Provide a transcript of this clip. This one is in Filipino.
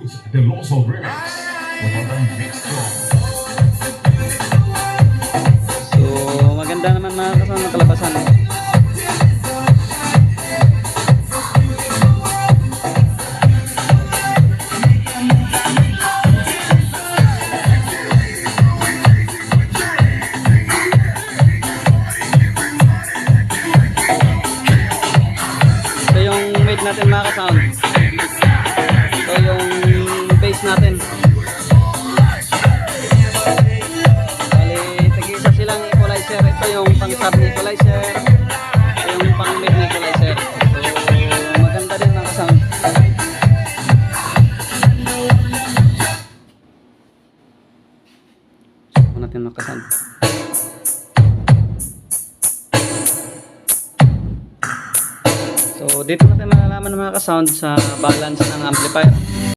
Cruz de los Remix. So maganda naman mga kasama ng kalabasan. Ito yung mid natin mga ka-sound. Ito yung bass natin. Bali, tag-isa silang equalizer. Ito yung pang-sub na equalizer. Ito yung pang-mid na equalizer. So maganda din mga ka-sound. So natin mga ka-sound. So dito natin malalaman ng mga ka-sound sa balance ng amplifier.